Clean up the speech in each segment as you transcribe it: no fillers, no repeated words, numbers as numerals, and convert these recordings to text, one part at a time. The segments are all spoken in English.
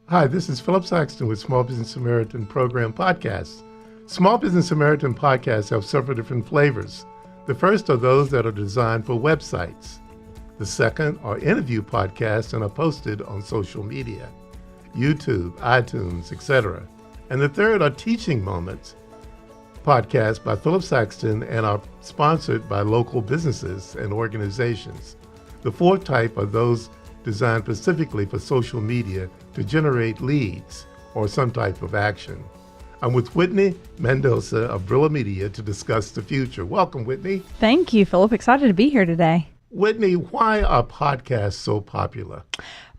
Hi, this is Philip Saxton with Small Business Samaritan Program Podcast. Small Business Samaritan podcasts have several different flavors. The first are those that are designed for websites. The second are interview podcasts and are posted on social media, YouTube, iTunes, etc. And the third are teaching moments, podcasts by Philip Saxton and are sponsored by local businesses and organizations. The fourth type are those designed specifically for social media to generate leads or some type of action. I'm with Whitney Mendoza of Brilla Media to discuss the future. Welcome, Whitney. Thank you, Philip. Excited to be here today. Whitney, why are podcasts so popular?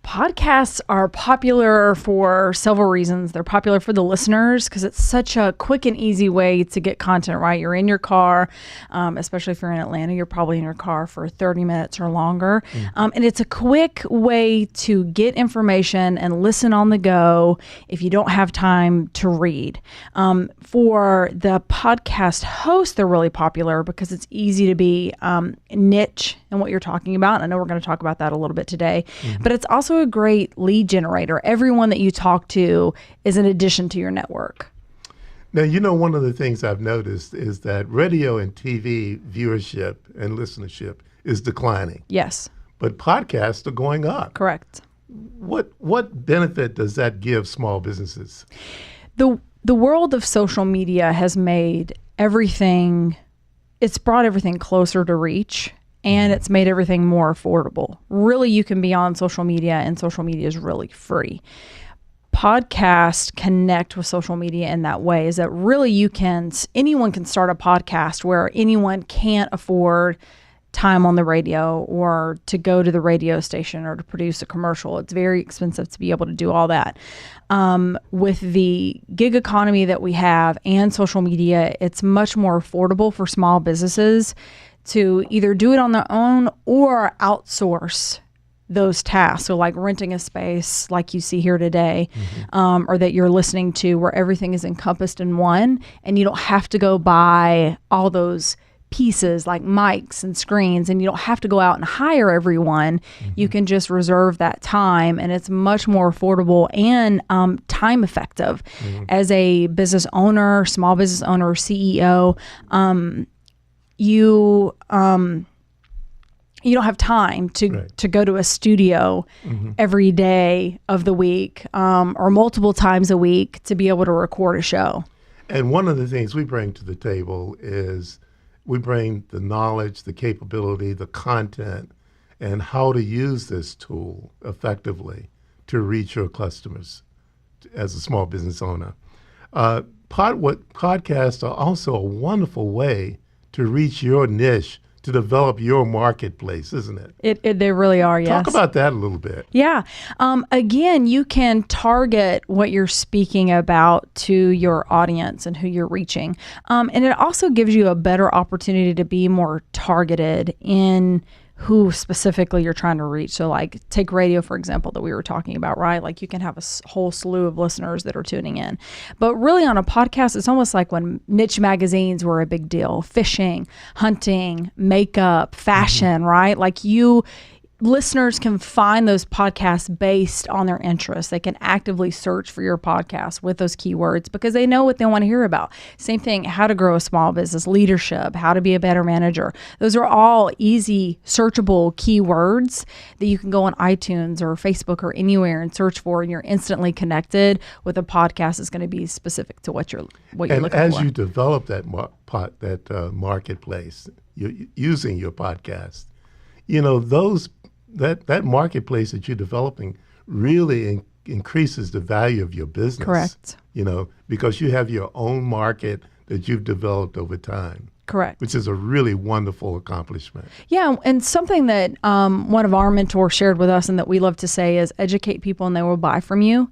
Podcasts are popular for several reasons. They're popular for the listeners because it's such a quick and easy way to get content, right? You're in your car, especially if you're in Atlanta, you're probably in your car for 30 minutes or longer. And it's a quick way to get information and listen on the go if you don't have time to read. For the podcast hosts, they're really popular because it's easy to be niche in what you're talking about. And I know we're going to talk about that a little bit today, but it's also a great lead generator. Everyone that you talk to is an addition to your network. Now, you know, one of the things I've noticed is that radio and TV viewership and listenership is declining. Yes. But podcasts are going up. Correct. What benefit does that give small businesses? The world of social media has made everything, it's brought everything closer to reach. And it's made everything more affordable. Really, you can be on social media, and social media is really free. Podcasts connect with social media in that way, is that really anyone can start a podcast where anyone can't afford time on the radio or to go to the radio station or to produce a commercial. It's very expensive to be able to do all that. With the gig economy that we have and social media, it's much more affordable for small businesses to either do it on their own or outsource those tasks. So like renting a space like you see here today, or that you're listening to, where everything is encompassed in one and you don't have to go buy all those pieces like mics and screens, and you don't have to go out and hire everyone. You can just reserve that time, and it's much more affordable and time effective. As a business owner, small business owner, or CEO, you don't have time to go to a studio every day of the week or multiple times a week to be able to record a show. And one of the things we bring to the table is we bring the knowledge, the capability, the content, and how to use this tool effectively to reach your customers as a small business owner. Podcasts are also a wonderful way to reach your niche, to develop your marketplace, isn't it? They really are, yes. Talk about that a little bit. Yeah. Again, you can target what you're speaking about to your audience and who you're reaching. And it also gives you a better opportunity to be more targeted in who specifically you're trying to reach. So like take radio, for example, that we were talking about, right? Like you can have a whole slew of listeners that are tuning in. But really on a podcast, it's almost like when niche magazines were a big deal. Fishing, hunting, makeup, fashion, right? Like listeners can find those podcasts based on their interests. They can actively search for your podcast with those keywords because they know what they want to hear about. Same thing, how to grow a small business, leadership, how to be a better manager. Those are all easy, searchable keywords that you can go on iTunes or Facebook or anywhere and search for, and you're instantly connected with a podcast that's going to be specific to what you're looking for. And as you develop that marketplace, you're using your podcast, you know, that marketplace that you're developing really increases the value of your business. Correct. You know, because you have your own market that you've developed over time. Correct. Which is a really wonderful accomplishment. Yeah, and something that one of our mentors shared with us and that we love to say is educate people and they will buy from you.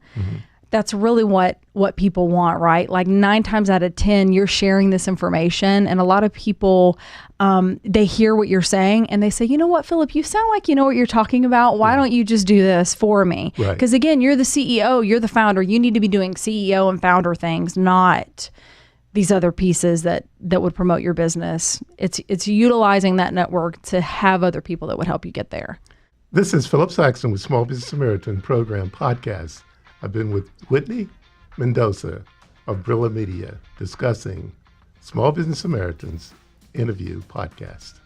That's really what people want, right? Like 9 times out of 10, you're sharing this information, and a lot of people, they hear what you're saying and they say, you know what, Philip, you sound like you know what you're talking about. Why don't you just do this for me? Because again, you're the CEO, you're the founder. You need to be doing CEO and founder things, not these other pieces that would promote your business. It's utilizing that network to have other people that would help you get there. This is Philip Saxton with Small Business Samaritan Program Podcast. I've been with Whitney Mendoza of Brilla Media discussing Small Business Samaritans Interview Podcast.